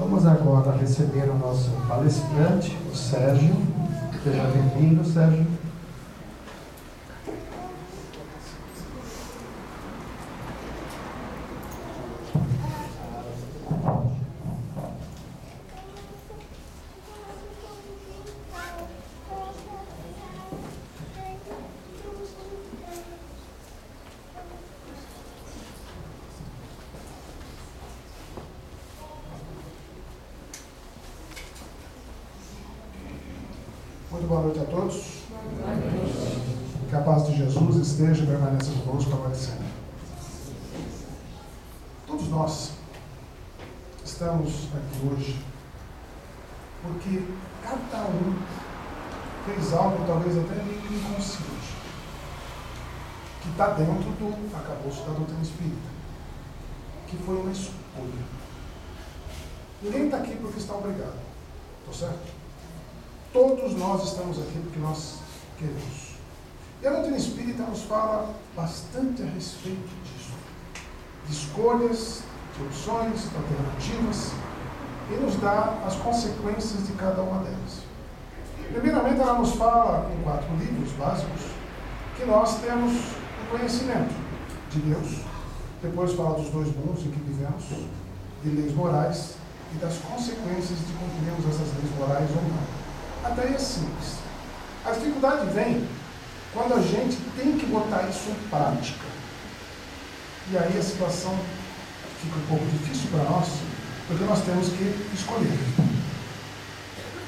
Vamos agora receber o nosso palestrante, o Sérgio. Seja bem-vindo, Sérgio. Muito boa noite a todos. Que a paz de Jesus esteja e permaneça conosco agora e sempre. Todos nós estamos aqui hoje porque cada um fez algo talvez até meio inconsciente, que está dentro do arcabouço da doutrina espírita, que foi uma escolha. Ninguém está aqui porque está obrigado, está certo? Todos nós estamos aqui porque nós queremos. E a doutrina espírita nos fala bastante a respeito disso. De escolhas, de opções, de alternativas, e nos dá as consequências de cada uma delas. Primeiramente, ela nos fala, em 4 livros básicos, que nós temos o conhecimento de Deus. Depois fala dos 2 mundos em que vivemos, de leis morais e das consequências de cumprirmos essas leis morais ou não. Até aí é simples. A dificuldade vem quando a gente tem que botar isso em prática. E aí a situação fica um pouco difícil para nós, porque nós temos que escolher.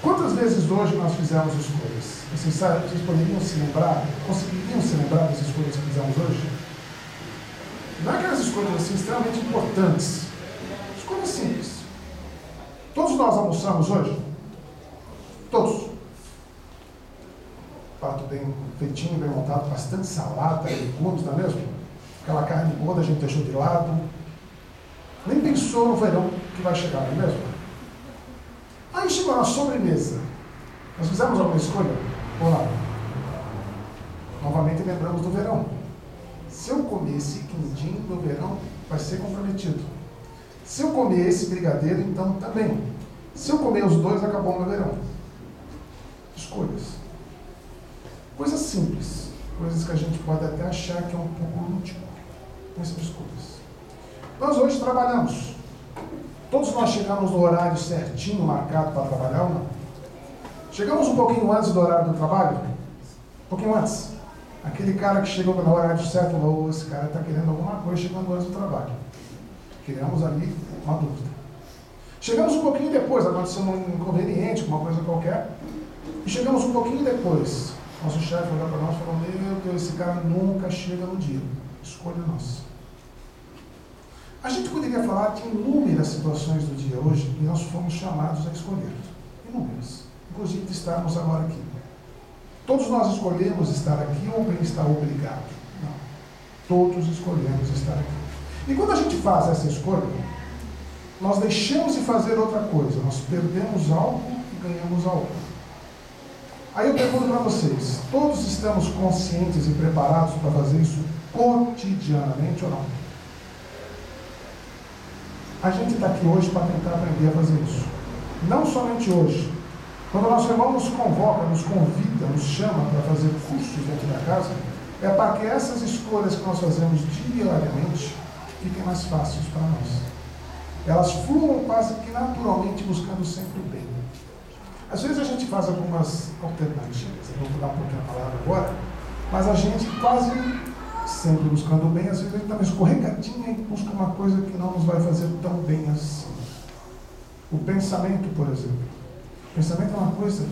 Quantas vezes hoje nós fizemos escolhas? Vocês poderiam se lembrar, conseguiriam se lembrar das escolhas que fizemos hoje? Não é aquelas escolhas assim extremamente importantes. Escolhas simples. Todos nós almoçamos hoje? Todos. Prato bem feitinho, bem montado, bastante salada, legumes, não é mesmo? Aquela carne boa a gente deixou de lado. Nem pensou no verão que vai chegar, não é mesmo? Aí chegou na sobremesa. Nós fizemos alguma escolha? Ou não? Novamente lembramos do verão. Se eu comer esse quindim do verão, vai ser comprometido. Se eu comer esse brigadeiro, então também. Se eu comer os 2, acabou o meu verão. Escolhas. Coisas simples. Coisas que a gente pode até achar que é um pouco lúdico. Mas são escolhas. Nós hoje trabalhamos. Todos nós chegamos no horário certinho, marcado para trabalhar ou não? Chegamos um pouquinho antes do horário do trabalho? Um pouquinho antes. Aquele cara que chegou no horário certo falou, esse cara está querendo alguma coisa chegando antes do trabalho. Criamos ali uma dúvida. Chegamos um pouquinho depois, aconteceu um inconveniente, uma coisa qualquer. E chegamos um pouquinho depois. Nosso chefe olhou para nós e falou, meu Deus, esse cara nunca chega no dia. Escolha nossa. A gente poderia falar de inúmeras situações do dia hoje e nós fomos chamados a escolher. Inúmeras. Inclusive de estarmos agora aqui. Todos nós escolhemos estar aqui ou bem estar obrigado? Não. Todos escolhemos estar aqui. E quando a gente faz essa escolha, nós deixamos de fazer outra coisa. Nós perdemos algo e ganhamos algo. Aí eu pergunto para vocês, todos estamos conscientes e preparados para fazer isso cotidianamente ou não? A gente está aqui hoje para tentar aprender a fazer isso. Não somente hoje. Quando o nosso irmão nos convoca, nos convida, nos chama para fazer cursos dentro da casa, é para que essas escolhas que nós fazemos diariamente fiquem mais fáceis para nós. Elas fluam quase que naturalmente buscando sempre o bem. Às vezes a gente faz algumas alternativas, eu vou mudar um pouquinho a palavra agora, mas a gente quase sempre buscando o bem, às vezes a gente dá uma escorregadinha e busca uma coisa que não nos vai fazer tão bem assim. O pensamento, por exemplo. O pensamento é uma coisa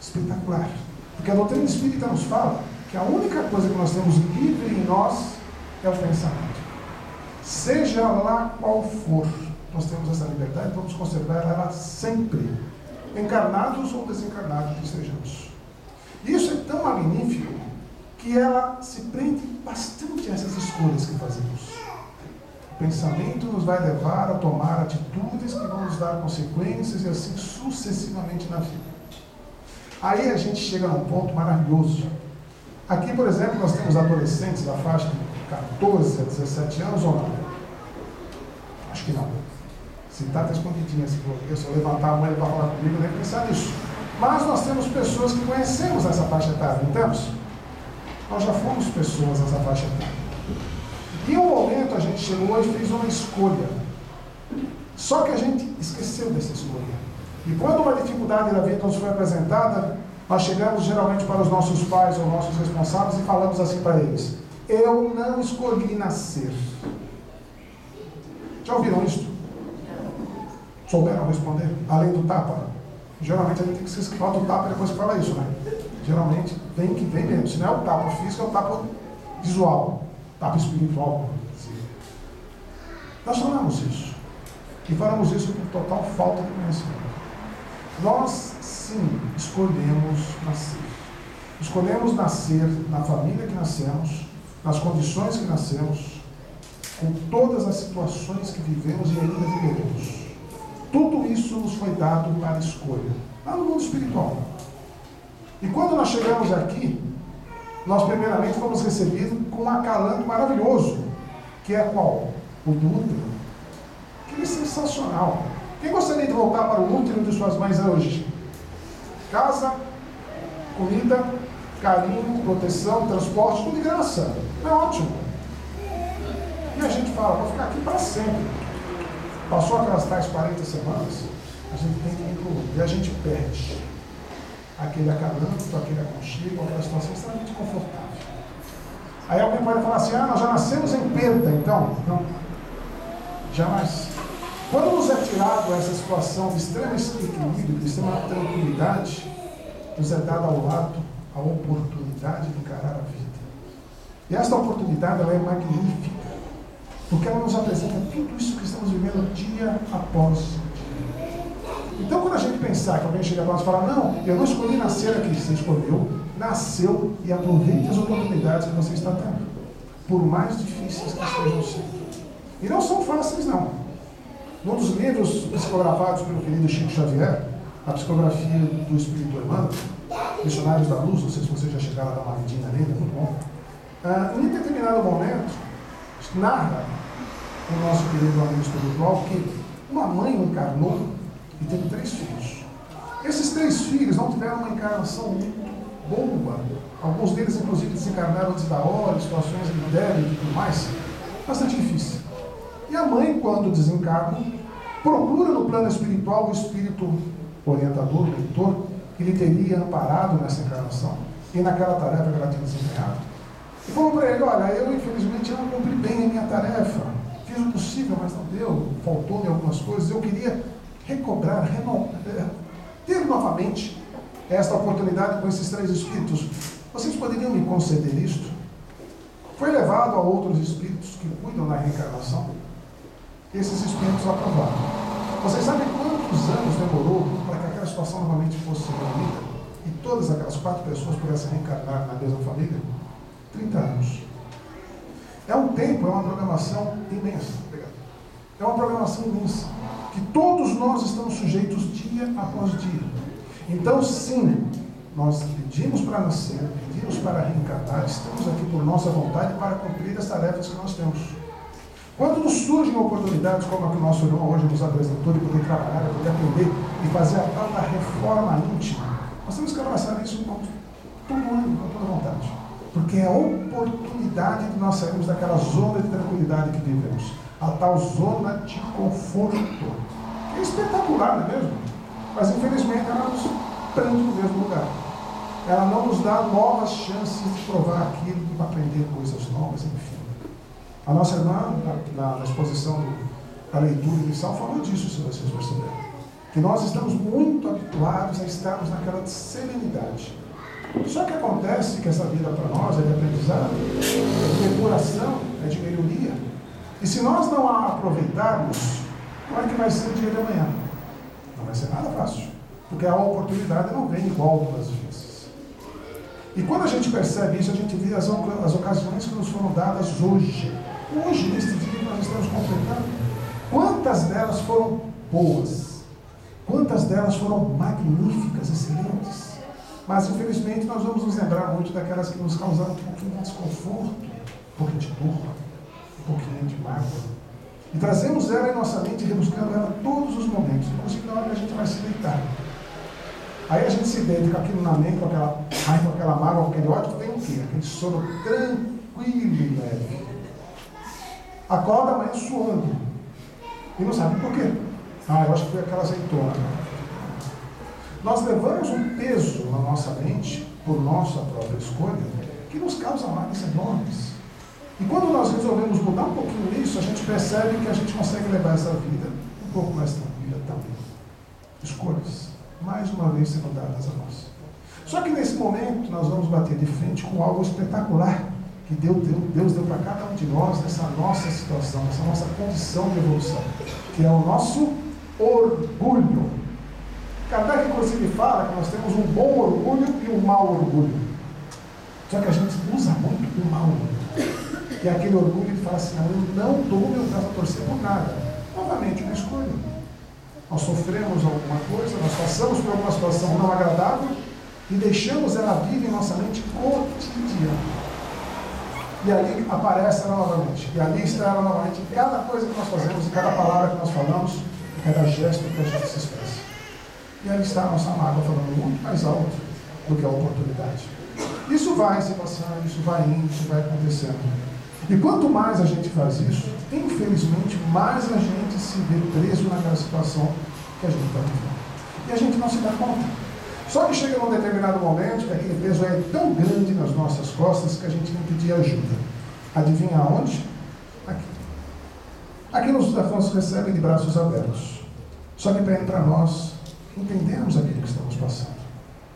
espetacular. Porque a doutrina espírita nos fala que a única coisa que nós temos livre em nós é o pensamento. Seja lá qual for, nós temos essa liberdade e vamos conservar ela sempre. Encarnados ou desencarnados que sejamos. E isso é tão magnífico que ela se prende bastante a essas escolhas que fazemos. O pensamento nos vai levar a tomar atitudes que vão nos dar consequências e assim sucessivamente na vida. Aí a gente chega num ponto maravilhoso. Aqui, por exemplo, nós temos adolescentes da faixa de 14 a 17 anos ou não? Acho que não. Se está escondidinha, se eu levantar a mão para falar comigo, eu nem pensar nisso. Mas nós temos pessoas que conhecemos essa faixa etária, não temos? Nós já fomos pessoas nessa faixa etária. E um momento a gente chegou e fez uma escolha. Só que a gente esqueceu dessa escolha. E quando uma dificuldade da vida nos foi apresentada, nós chegamos geralmente para os nossos pais ou nossos responsáveis e falamos assim para eles: eu não escolhi nascer. Já ouviram isso? Souberam responder? Além do tapa? Geralmente a gente tem que se esquivar do tapa depois que fala isso, né? Geralmente vem que vem mesmo. Se não é o tapa físico, é o tapa visual, tapa espiritual. Nós falamos isso. E falamos isso por total falta de conhecimento. Nós, sim, escolhemos nascer. Escolhemos nascer na família que nascemos, nas condições que nascemos, com todas as situações que vivemos e ainda viveremos. Tudo isso nos foi dado para escolha, lá no mundo espiritual. E quando nós chegamos aqui, nós primeiramente fomos recebidos com um acalanto maravilhoso, que é qual? O do útero. Que é sensacional. Quem gostaria de voltar para o útero de suas mães hoje? Casa, comida, carinho, proteção, transporte, tudo de graça. É ótimo. E a gente fala, vou ficar aqui para sempre. Passou aquelas tais 40 semanas, a gente tem que incluir. E a gente perde aquele acalanto, aquele aconchego, aquela situação extremamente confortável. Aí alguém pode falar assim: nós já nascemos em perda, então. Não. Jamais. Quando nos é tirado essa situação de extremo equilíbrio, de extrema tranquilidade, nos é dada ao lado a oportunidade de encarar a vida. E esta oportunidade, ela é magnífica, porque ela nos apresenta tudo isso que estamos vivendo dia após dia. Então, quando a gente pensar que alguém chega para nós e fala: não, eu não escolhi nascer aqui. Você escolheu, nasceu, e aproveite as oportunidades que você está tendo, por mais difíceis que estejam sendo. E não são fáceis, não. Num dos livros psicografados pelo querido Chico Xavier, a psicografia do Espírito Emmanuel, Missionários da Luz, não sei se vocês já chegaram a dar uma vidinha nele, é muito bom. Em determinado momento, narra o nosso querido amigo espiritual que uma mãe encarnou e teve 3 filhos. Esses 3 filhos não tiveram uma encarnação muito boa. Alguns deles, inclusive, desencarnaram antes da hora, situações de débito e tudo mais. Bastante difícil. E a mãe, quando desencarna, procura no plano espiritual o espírito orientador, o mentor, que lhe teria amparado nessa encarnação e naquela tarefa que ela tinha desempenhado. E falou para ele: olha, eu infelizmente não cumpri bem a minha tarefa, fiz o possível, mas não deu, faltou-me algumas coisas, eu queria recobrar, ter novamente esta oportunidade com esses 3 espíritos. Vocês poderiam me conceder isto? Foi levado a outros espíritos que cuidam da reencarnação. Esses espíritos aprovaram. Vocês sabem quantos anos demorou para que aquela situação novamente fosse reunida e todas aquelas 4 pessoas pudessem reencarnar na mesma família? 30 anos. É um tempo, é uma programação imensa. É uma programação imensa, que todos nós estamos sujeitos dia após dia. Então, sim, nós pedimos para nascer, pedimos para reencarnar, estamos aqui por nossa vontade para cumprir as tarefas que nós temos. Quando nos surgem oportunidades como a que o nosso irmão hoje nos apresentou, de poder trabalhar, de poder aprender e fazer a tal da reforma íntima, nós temos que abraçar isso com todo mundo, com toda vontade. Porque é a oportunidade de nós sairmos daquela zona de tranquilidade que vivemos, a tal zona de conforto. É espetacular, não é mesmo? Mas infelizmente ela nos prende no mesmo lugar. Ela não nos dá novas chances de provar aquilo, de aprender coisas novas, enfim. A nossa irmã, na exposição da leitura inicial, falou disso, se vocês perceberam. Que nós estamos muito habituados a estarmos naquela serenidade. Só que acontece que essa vida para nós é de aprendizado, é de depuração, é de melhoria. E se nós não a aproveitarmos, como é que vai ser o dia de amanhã? Não vai ser nada fácil. Porque a oportunidade não vem igual todas as vezes. E quando a gente percebe isso, a gente vê as ocasiões que nos foram dadas hoje. Hoje, neste dia que nós estamos completando, quantas delas foram boas? Quantas delas foram magníficas, excelentes? Mas, infelizmente, nós vamos nos lembrar muito daquelas que nos causaram um pouquinho de desconforto, um pouquinho de dor, um pouquinho de mágoa. E trazemos ela em nossa mente, rebuscando ela todos os momentos, inclusive na hora que a gente vai se deitar. Aí a gente se deita com aquilo na mente, com aquela raiva, com aquela mágoa, com aquele ódio, tem o quê? Aquele sono tranquilo e leve. Acorda amanhã suando. E não sabe por quê. Eu acho que foi aquela azeitona. Nós levamos um peso na nossa mente, por nossa própria escolha, que nos causa males enormes. E quando nós resolvemos mudar um pouquinho isso, a gente percebe que a gente consegue levar essa vida um pouco mais tranquila também. Escolhas, mais uma vez, sendo dadas a nós. Só que nesse momento nós vamos bater de frente com algo espetacular que Deus deu para cada um de nós nessa nossa situação, nessa nossa condição de evolução, que é o nosso orgulho. Kardec, inclusive, fala que nós temos um bom orgulho e um mau orgulho. Só que a gente usa muito o mau orgulho. Que é aquele orgulho de falar assim, eu não dou meu braço a torcer por nada. Novamente, uma escolha. Nós sofremos alguma coisa, nós passamos por alguma situação não agradável e deixamos ela viva em nossa mente cotidiana. E ali aparece ela novamente. E ali está ela novamente em cada coisa que nós fazemos, em cada palavra que nós falamos, em cada gesto que a gente se expressa. E ali está a nossa mágoa falando muito mais alto do que a oportunidade. Isso vai se passando, isso vai indo, isso vai acontecendo. E quanto mais a gente faz isso, infelizmente, mais a gente se vê preso naquela situação que a gente está vivendo. E a gente não se dá conta. Só que chega num determinado momento que aquele peso é tão grande nas nossas costas que a gente tem que pedir ajuda. Adivinha aonde? Aqui. Aqui nos recebe de braços abertos. Só que pede para nós entendermos aquilo que estamos passando.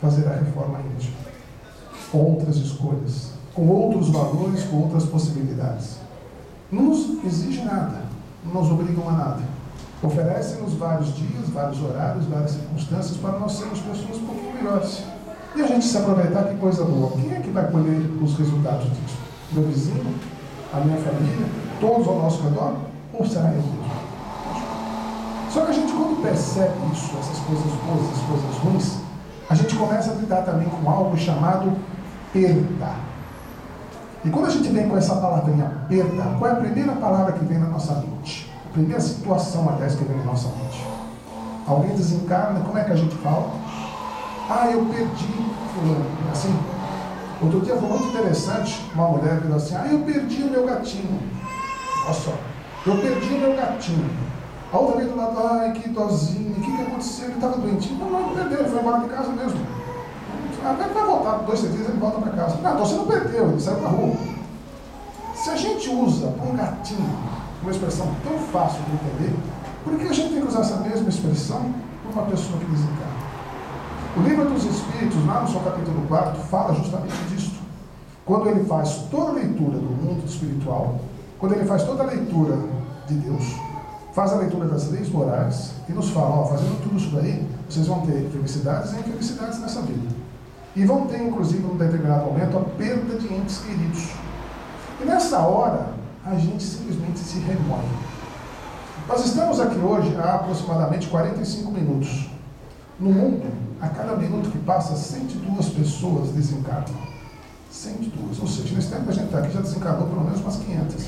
Fazer a reforma íntima. Com outras escolhas. Com outros valores, com outras possibilidades. Não nos exige nada. Não nos obrigam a nada. Oferecem-nos vários dias, vários horários, várias circunstâncias para nós sermos pessoas um pouquinho melhores. E a gente se aproveitar, que coisa boa. Quem é que vai colher os resultados disso? Meu vizinho? A minha família? Todos ao nosso redor? Ou será eu mesmo? Só que a gente, quando percebe isso, essas coisas boas, essas coisas ruins, a gente começa a lidar também com algo chamado perda. E quando a gente vem com essa palavrinha perda, qual é a primeira palavra que vem na nossa mente? A primeira situação, aliás, que vem na nossa mente. Alguém desencarna, como é que a gente fala? Eu perdi fulano. Assim, outro dia foi muito interessante, uma mulher virou assim, eu perdi o meu gatinho. Olha só, eu perdi o meu gatinho. A outra vez do lado, que dozinho, o que aconteceu? Ele estava doentinho. Não perdeu, ele foi embora de casa mesmo. Vai voltar 2, 3 dias, ele volta para casa. Não, então você não perdeu, ele saiu para a rua. Se a gente usa para um gatinho uma expressão tão fácil de entender, por que a gente tem que usar essa mesma expressão para uma pessoa que desencarna? O Livro dos Espíritos, lá no seu capítulo 4, fala justamente disso. Quando ele faz toda a leitura do mundo espiritual, quando ele faz toda a leitura de Deus, faz a leitura das leis morais e nos fala, fazendo tudo isso daí, vocês vão ter felicidades e infelicidades nessa vida. E vão ter, inclusive, num determinado momento, a perda de entes queridos. E nessa hora, a gente simplesmente se remoe. Nós estamos aqui hoje há aproximadamente 45 minutos. No mundo, a cada minuto que passa, 102 pessoas desencarnam. 102. Ou seja, nesse tempo que a gente está aqui, já desencarnou pelo menos umas 500.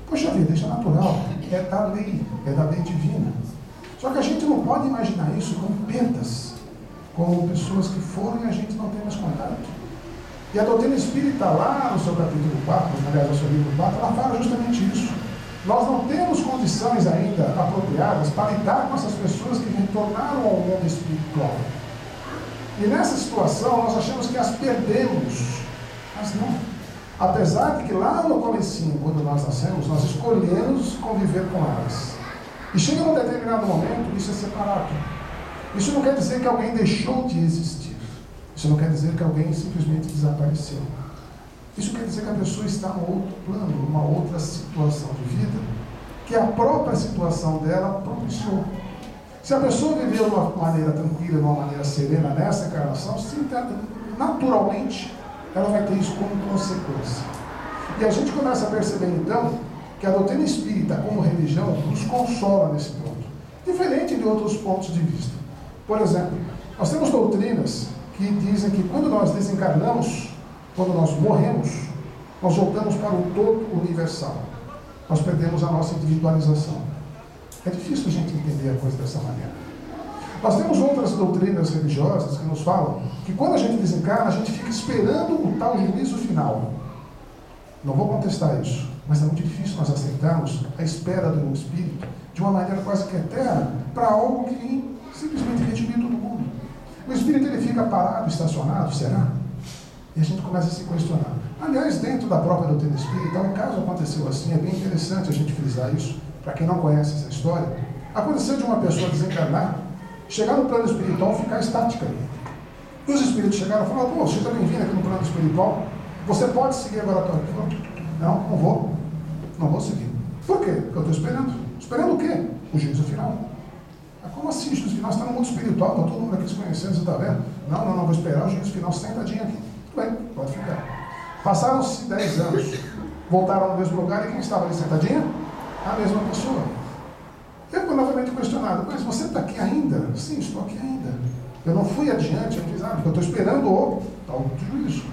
Poxa vida, isso é natural. É da lei. É da lei divina. Só que a gente não pode imaginar isso como perdas. Como pessoas que foram e a gente não tem mais contato. E a doutrina espírita, lá no seu capítulo 4, aliás, no seu livro 4, ela fala justamente isso. Nós não temos condições ainda apropriadas para lidar com essas pessoas que retornaram ao mundo espiritual. E nessa situação, nós achamos que as perdemos. Mas não. Apesar de que lá no comecinho, quando nós nascemos, nós escolhemos conviver com elas. E chega num determinado momento, isso é separado. Isso não quer dizer que alguém deixou de existir. Isso não quer dizer que alguém simplesmente desapareceu. Isso quer dizer que a pessoa está num outro plano, numa outra situação de vida, que a própria situação dela propiciou. Se a pessoa viveu de uma maneira tranquila, de uma maneira serena nessa encarnação, naturalmente ela vai ter isso como consequência. E a gente começa a perceber então que a doutrina espírita como religião nos consola nesse ponto, diferente de outros pontos de vista. Por exemplo, nós temos doutrinas que dizem que quando nós desencarnamos, quando nós morremos, nós voltamos para o todo universal. nós perdemos a nossa individualização. É difícil a gente entender a coisa dessa maneira. Nós temos outras doutrinas religiosas que nos falam que quando a gente desencarna, a gente fica esperando o tal juízo final. Não vou contestar isso, mas é muito difícil nós aceitarmos a espera do espírito de uma maneira quase que eterna para algo que vem simplesmente redimir todo mundo. O espírito ele fica parado, estacionado, será? E a gente começa a se questionar. Aliás, dentro da própria doutrina espírita, um caso aconteceu assim, é bem interessante a gente frisar isso, para quem não conhece essa história. Aconteceu de uma pessoa desencarnar, chegar no plano espiritual e ficar estática. E os espíritos chegaram e falaram: pô, você está bem-vindo aqui no plano espiritual, você pode seguir agora a tua vida? Não vou seguir. Por quê? Porque eu estou esperando. Esperando o quê? O juízo final. Como assim, juízo final? Você está no mundo espiritual, está todo mundo aqui se conhecendo, você está vendo? Não, vou esperar o juízo final sentadinho aqui. Tudo bem, pode ficar. Passaram-se 10 anos, voltaram no mesmo lugar e quem estava ali sentadinha? A mesma pessoa. Eu fui novamente questionado: mas você está aqui ainda? Sim, estou aqui ainda. Eu não fui adiante, eu fiz nada, porque eu estou esperando o tal juízo.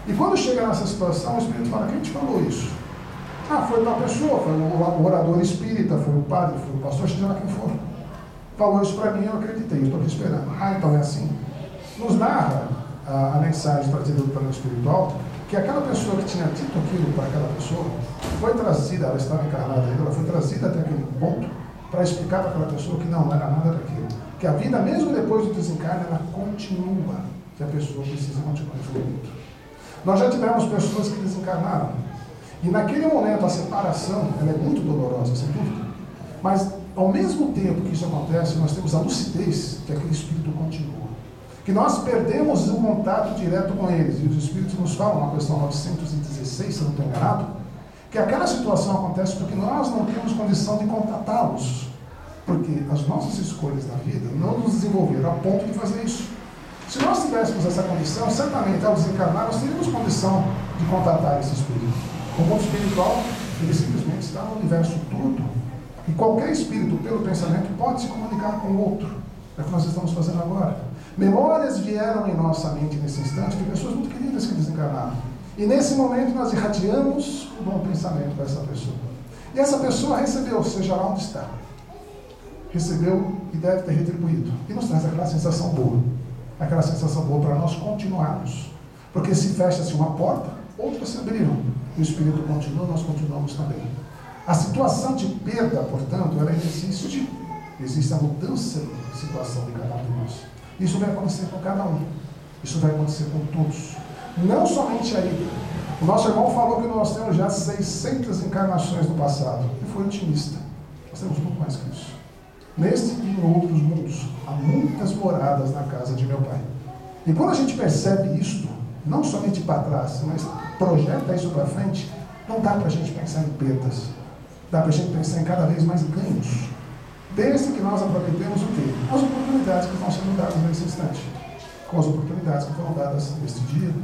E quando chega nessa situação, o Espírito fala: quem te falou isso? Foi tal pessoa, foi o orador espírita, foi o padre, foi o pastor, seja lá quem for. Falou isso para mim, eu acreditei, eu estou aqui esperando. Então é assim. Nos narra a mensagem trazida do plano espiritual, que aquela pessoa que tinha dito aquilo para aquela pessoa, foi trazida, ela estava encarnada ainda, ela foi trazida até aquele ponto, para explicar para aquela pessoa que não era nada daquilo. Que a vida, mesmo depois do desencarne, ela continua, que a pessoa precisa continuar evoluindo. Nós já tivemos pessoas que desencarnaram, e naquele momento a separação, ela é muito dolorosa, sem dúvida, mas ao mesmo tempo que isso acontece, nós temos a lucidez que aquele espírito continua. Que nós perdemos o contato direto com eles, e os espíritos nos falam, na questão 916, se não estou enganado, que aquela situação acontece porque nós não temos condição de contatá-los, porque as nossas escolhas na vida não nos desenvolveram a ponto de fazer isso. Se nós tivéssemos essa condição, certamente ao desencarnar nós teríamos condição de contatar esse espírito. O mundo espiritual, ele simplesmente está no universo todo, e qualquer espírito, pelo pensamento, pode se comunicar com o outro. É o que nós estamos fazendo agora. Memórias vieram em nossa mente nesse instante de pessoas muito queridas que desencarnaram. E nesse momento nós irradiamos o bom pensamento para essa pessoa. E essa pessoa recebeu, seja lá onde está. Recebeu e deve ter retribuído. E nos traz aquela sensação boa. Aquela sensação boa para nós continuarmos. Porque se fecha-se uma porta, outras se abriram. O espírito continua, nós continuamos também. A situação de perda, portanto, ela existe. Existe a mudança de situação de cada um de nós. Isso vai acontecer com cada um. Isso vai acontecer com todos. Não somente a ida. O nosso irmão falou que nós temos já 600 encarnações no passado. E foi otimista. Nós temos muito mais que isso. Neste e em outros mundos, há muitas moradas na casa de meu Pai. E quando a gente percebe isto, não somente para trás, mas projeta isso para frente, não dá para a gente pensar em perdas. Dá para a gente pensar em cada vez mais ganhos. Desde que nós aproveitemos o quê? As oportunidades que estão sendo dadas nesse instante. Com as oportunidades que foram dadas neste dia,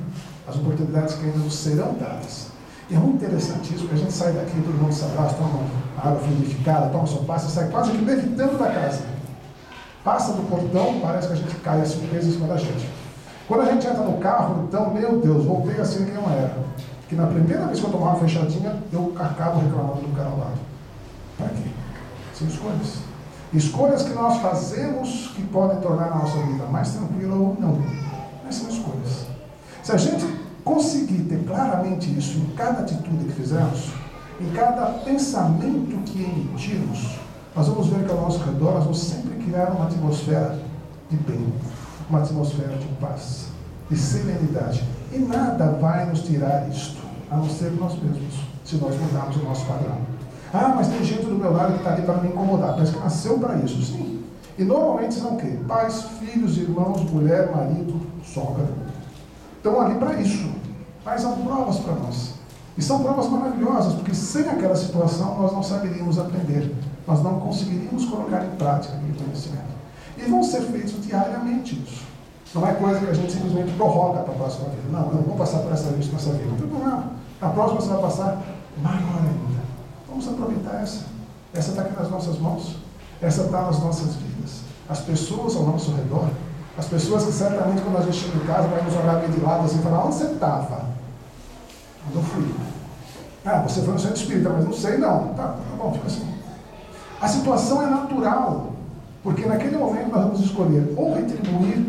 as oportunidades que ainda nos serão dadas. E é muito interessante isso, porque a gente sai daqui, todo mundo se abraça, toma água fluidificada, toma sopaça, sai quase que levitando da casa. Passa do portão, parece que a gente cai assim, peso em cima da gente. Quando a gente entra no carro, então, meu Deus, voltei assim que não era. Que na primeira vez que eu tomava uma fechadinha, eu acabo reclamando do cara ao lado. Para quê? São escolhas. Escolhas que nós fazemos que podem tornar a nossa vida mais tranquila ou não. Mas são escolhas. Se a gente conseguir ter claramente isso em cada atitude que fizermos, em cada pensamento que emitirmos, nós vamos ver que ao nosso redor nós vamos sempre criar uma atmosfera de bem, uma atmosfera de paz, de serenidade. E nada vai nos tirar isto, a não ser nós mesmos, se nós mudarmos o nosso padrão. Mas tem gente do meu lado que está ali para me incomodar. Parece que nasceu para isso, sim. E normalmente são o quê? Pais, filhos, irmãos, mulher, marido, sogra. Estão ali para isso. Mas são provas para nós. E são provas maravilhosas, porque sem aquela situação nós não saberíamos aprender. Nós não conseguiríamos colocar em prática aquele conhecimento. E vão ser feitos diariamente isso. Não é coisa que a gente simplesmente prorroga para a próxima vida. Não, eu não vou passar por essa vida nessa vida. Não tem problema. Na próxima você vai passar maior ainda. Vamos aproveitar essa. Essa está aqui nas nossas mãos. Essa está nas nossas vidas. As pessoas ao nosso redor, as pessoas que certamente quando a gente chega em casa vai nos olhar meio de lado assim e falar: onde você estava? Onde eu fui? Ah, você foi no centro espírita, mas não sei não. Tá bom, fica assim. A situação é natural, porque naquele momento nós vamos escolher ou retribuir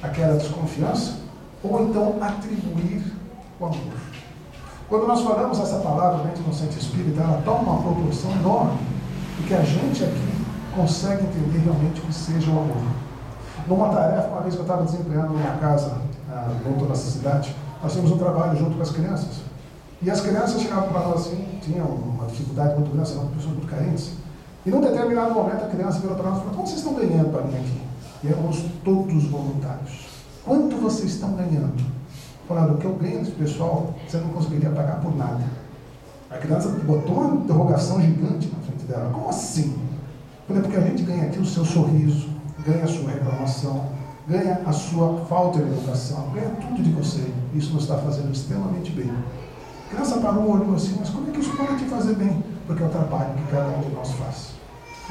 aquela desconfiança, ou então atribuir o amor. Quando nós falamos essa palavra dentro do centro espírita, ela toma uma proporção enorme, porque a gente aqui consegue entender realmente o que seja o amor. Numa tarefa, uma vez que eu estava desempenhando numa casa, voltou nessa cidade, nós tínhamos um trabalho junto com as crianças. E as crianças chegavam para nós assim, tinham uma dificuldade muito grande, eram pessoas muito carentes. E num determinado momento a criança virou para nós e falou: quanto vocês estão ganhando para mim aqui? E éramos todos voluntários. Quanto vocês estão ganhando? Falaram: o que eu ganho desse pessoal, você não conseguiria pagar por nada. A criança botou uma interrogação gigante na frente dela. Como assim? Eu falei: porque a gente ganha aqui o seu sorriso, ganha a sua reclamação, ganha a sua falta de educação, ganha tudo de você. Isso nos está fazendo extremamente bem. A criança parou, olhou assim: mas como é que isso pode te fazer bem? Porque é o trabalho que cada um de nós faz.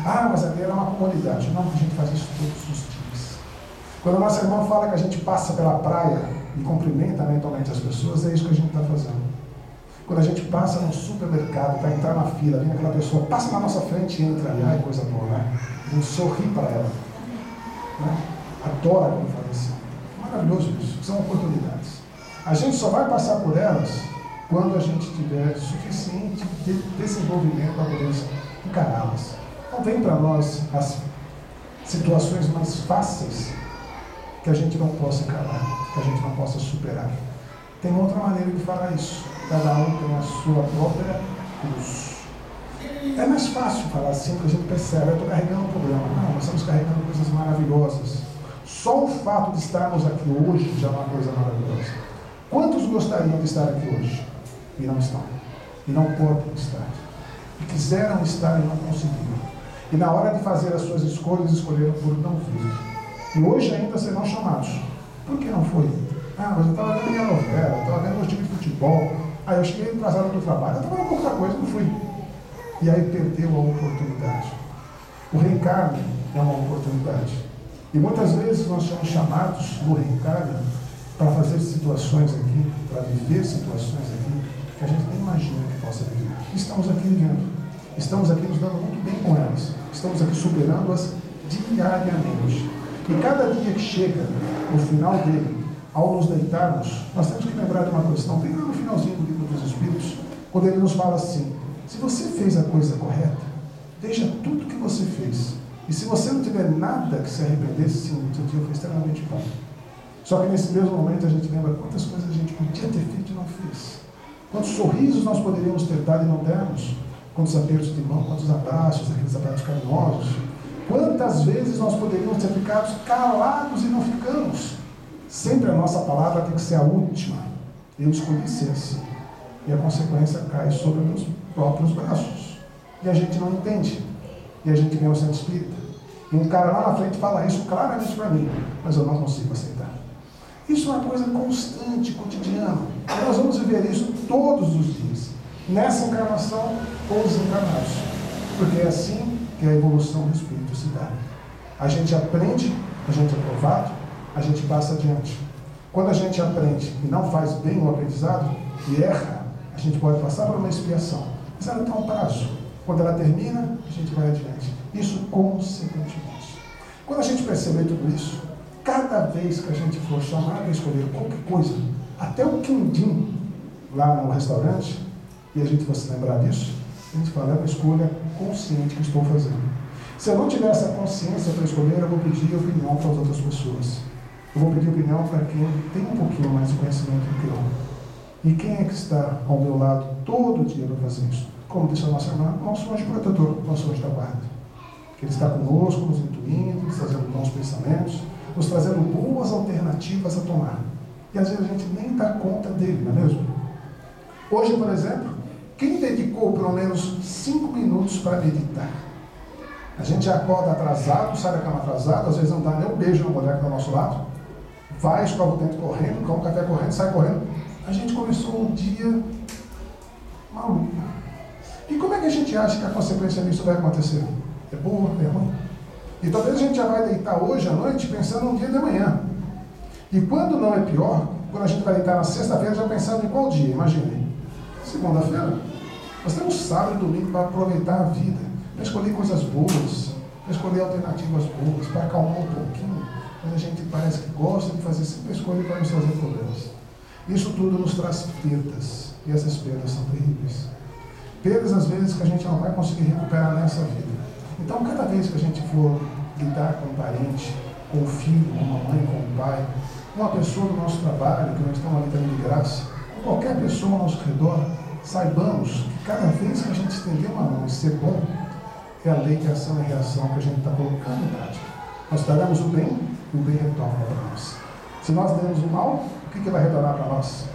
Ah, mas ali era uma comunidade. Não, a gente faz isso todos os dias. Quando a nossa irmã fala que a gente passa pela praia e cumprimenta mentalmente as pessoas, é isso que a gente está fazendo. Quando a gente passa no supermercado para entrar na fila, vem aquela pessoa, passa na nossa frente e entra ali, ai, coisa boa, né? A gente sorri para ela. Né? Adora quando faz assim. Maravilhoso isso, são oportunidades. A gente só vai passar por elas quando a gente tiver suficiente de desenvolvimento para poder encará-las. Não vem para nós as situações mais fáceis que a gente não possa encarar, que a gente não possa superar. Tem outra maneira de falar isso. Cada um tem a sua própria cruz. É mais fácil falar assim, porque a gente percebe: eu estou carregando um problema. Não, nós estamos carregando coisas maravilhosas. Só o fato de estarmos aqui hoje já é uma coisa maravilhosa. Quantos gostariam de estar aqui hoje? E não estão. E não podem estar. E quiseram estar e não conseguiram. E na hora de fazer as suas escolhas, escolheram por não vir. E hoje ainda serão chamados. Por que não foi? Ah, mas eu estava vendo minha novela, eu estava vendo meu time de futebol. Ah, eu cheguei atrasado do trabalho, eu estava vendo outra coisa, não fui. E aí perdeu a oportunidade. O reencarne é uma oportunidade. E muitas vezes nós somos chamados no reencarne para fazer situações aqui, para viver situações aqui, que a gente nem imagina que possa viver. Estamos aqui vivendo. Estamos aqui nos dando muito bem com elas. Estamos aqui superando-as diariamente. E cada dia que chega, no final dele, ao nos deitarmos, nós temos que lembrar de uma questão, bem lá no finalzinho do Livro dos Espíritos, quando ele nos fala assim: se você fez a coisa correta, veja tudo que você fez. E se você não tiver nada que se arrependesse, sim, o seu dia foi extremamente bom. Só que nesse mesmo momento a gente lembra quantas coisas a gente podia ter feito e não fez. Quantos sorrisos nós poderíamos ter dado e não demos. Quantos apertos de mão, quantos abraços, aqueles abraços carinhosos. Quantas vezes nós poderíamos ter ficado calados e não ficamos. Sempre a nossa palavra tem que ser a última. Eu escolhi ser assim. E a consequência cai sobre os próprios braços. E a gente não entende. E a gente vem ao centro espírita. E um cara lá na frente fala isso claramente para mim, mas eu não consigo aceitar. Isso é uma coisa constante, cotidiana. E nós vamos viver isso todos os dias. Nessa encarnação ou desencarnados. Porque é assim que a evolução do espírito se dá. A gente aprende, a gente é provado, a gente passa adiante. Quando a gente aprende e não faz bem o aprendizado e erra, a gente pode passar por uma expiação. Mas ela tem um prazo. Quando ela termina, a gente vai adiante. Isso consequentemente. Quando a gente perceber tudo isso, cada vez que a gente for chamado a escolher qualquer coisa, até o quindim lá no restaurante, e a gente vai se lembrar disso, a gente fala: é uma escolha consciente que estou fazendo. Se eu não tiver essa consciência para escolher, eu vou pedir opinião para as outras pessoas. Eu vou pedir opinião para quem tem um pouquinho mais de conhecimento do que eu. E quem é que está ao meu lado todo dia para fazer isso? Como disse a nossa irmã, nosso anjo protetor, nosso anjo da guarda. Que ele está conosco, nos intuindo, nos trazendo bons pensamentos, nos trazendo boas alternativas a tomar. E às vezes a gente nem dá conta dele, não é mesmo? Hoje, por exemplo, quem dedicou pelo menos 5 minutos para meditar? A gente acorda atrasado, sai da cama atrasado, às vezes não dá nem um beijo na mulher que está ao nosso lado, vai, escova o dente correndo, toma um café correndo, sai correndo. A gente começou o dia maluco. E como é que a gente acha que a consequência disso vai acontecer? É boa, é ruim? E talvez a gente já vai deitar hoje à noite pensando no dia de amanhã. E quando não é pior, quando a gente vai deitar na sexta-feira já pensando em qual dia, imagine. Segunda-feira. Nós temos sábado e domingo para aproveitar a vida, para escolher coisas boas, para escolher alternativas boas, para acalmar um pouquinho, mas a gente parece que gosta de fazer sempre a escolha para nos trazer problemas. Isso tudo nos traz perdas, e essas perdas são terríveis. Perdas, às vezes, que a gente não vai conseguir recuperar nessa vida. Então, cada vez que a gente for lidar com um parente, com um filho, com uma mãe, com um pai, com uma pessoa do nosso trabalho, que nós estamos ali dando de graça, com qualquer pessoa ao nosso redor, saibamos que cada vez que a gente estender uma mão e ser bom, é a lei de ação e reação que a gente está colocando em prática. Nós daremos o bem e o bem retorna para nós. Se nós dermos o mal, o que vai retornar para nós?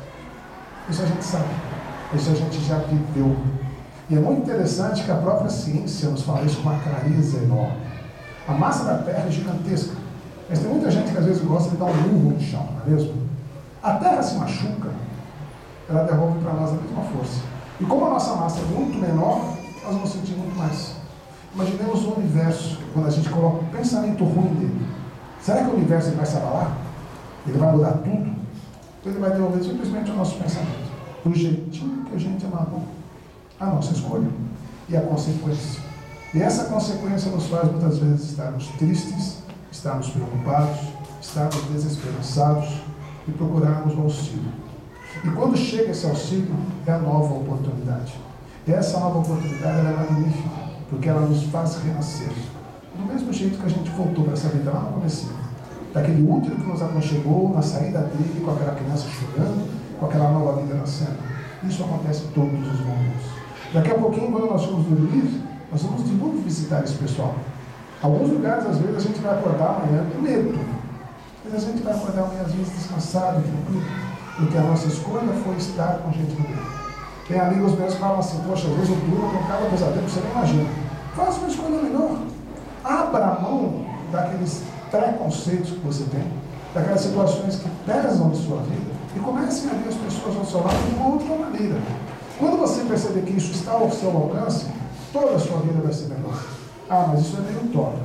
Isso a gente sabe. Isso a gente já viveu. E é muito interessante que a própria ciência nos fala isso com uma clareza enorme. A massa da Terra é gigantesca. Mas tem muita gente que às vezes gosta de dar um murro no chão, não é mesmo? A Terra se machuca, ela devolve para nós a mesma força. E como a nossa massa é muito menor, nós vamos sentir muito mais. Imaginemos o universo, quando a gente coloca um pensamento ruim dele. Será que o universo vai se abalar? Ele vai mudar tudo? Então ele vai devolver simplesmente o nosso pensamento. Do jeitinho que a gente amava. A nossa escolha. E a consequência. E essa consequência nos faz muitas vezes estarmos tristes, estarmos preocupados, estarmos desesperançados e procurarmos o auxílio. E quando chega esse auxílio, é a nova oportunidade. E essa nova oportunidade ela é magnífica, porque ela nos faz renascer. Do mesmo jeito que a gente voltou para essa vida lá no começo. Daquele útero que nos aconchegou, na saída dele, com aquela criança chorando, com aquela nova vida nascendo. Isso acontece todos os momentos. Daqui a pouquinho, quando nós formos dormir, nós vamos de novo visitar esse pessoal. Alguns lugares, às vezes, a gente vai acordar amanhã com medo. Mas a gente vai acordar amanhã, às vezes, descansado, tranquilo. Porque a nossa escolha foi estar com gente do bem. Tem amigos meus que falam assim, poxa, às vezes eu durmo com cada pesadelo, você nem imagina. Faça uma escolha melhor. Abra a mão daqueles preconceitos que você tem, daquelas situações que pesam em sua vida, e comece a ver as pessoas ao seu lado de uma outra maneira. Quando você perceber que isso está ao seu alcance, toda a sua vida vai ser melhor. Ah, mas isso é meio torto.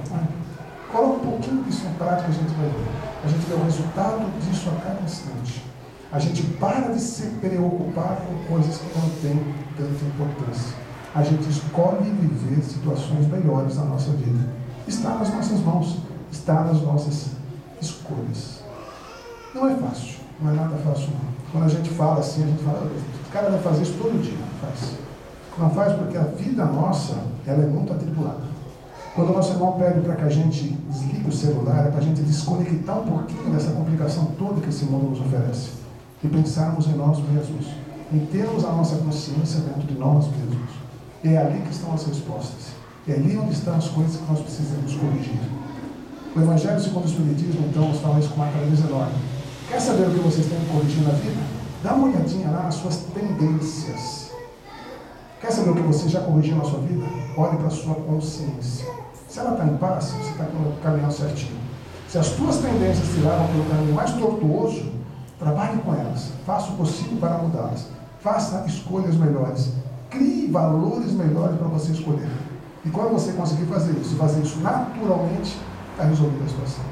Coloque um pouquinho disso em prática, a gente vai ver. A gente vê o resultado disso a cada instante. A gente para de se preocupar com coisas que não têm tanta importância. A gente escolhe viver situações melhores na nossa vida. Está nas nossas mãos, está nas nossas escolhas. Não é fácil, não é nada fácil não. Quando a gente fala assim, a gente fala, o cara vai fazer isso todo dia. Não faz. Não faz porque a vida nossa, ela é muito atribulada. Quando o nosso irmão pede para que a gente desligue o celular, é para a gente desconectar um pouquinho dessa complicação toda que esse mundo nos oferece. E pensarmos em nós mesmos, em termos a nossa consciência dentro de nós mesmos. E é ali que estão as respostas. É ali onde estão as coisas que nós precisamos corrigir. O Evangelho segundo o Espiritismo, então, nos fala isso com uma clareza enorme. Quer saber o que vocês têm que corrigir na vida? Dá uma olhadinha lá nas suas tendências. Quer saber o que você já corrigiu na sua vida? Olhe para a sua consciência. Se ela está em paz, você está caminhando certinho. Se as tuas tendências te levam pelo caminho mais tortuoso, trabalhe com elas. Faça o possível para mudá-las. Faça escolhas melhores. Crie valores melhores para você escolher. E quando você conseguir fazer isso naturalmente, está resolvida a situação.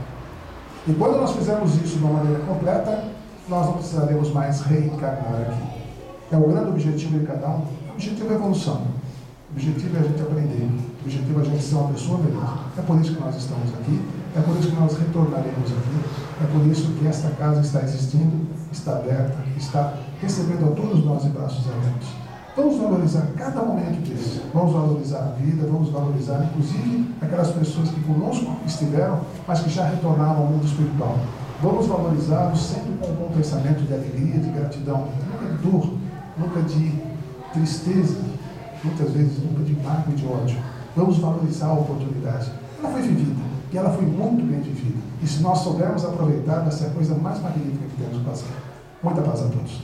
E quando nós fizermos isso de uma maneira completa, nós não precisaremos mais reencarnar aqui. É o grande objetivo de cada um. O objetivo é a evolução. O objetivo é a gente aprender. O objetivo é a gente ser uma pessoa melhor. É por isso que nós estamos aqui. É por isso que nós retornaremos aqui. É por isso que esta casa está existindo, está aberta, está recebendo a todos nós de braços abertos. Vamos valorizar cada momento disso. Vamos valorizar a vida, vamos valorizar, inclusive, aquelas pessoas que conosco estiveram, mas que já retornaram ao mundo espiritual. Vamos valorizá-los sempre com um bom pensamento de alegria, de gratidão, nunca de dor, nunca de tristeza, muitas vezes nunca de mágoa e de ódio. Vamos valorizar a oportunidade. Ela foi vivida, e ela foi muito bem vivida. E se nós soubermos aproveitar, vai ser a coisa mais magnífica que temos que passar. Muita paz a todos.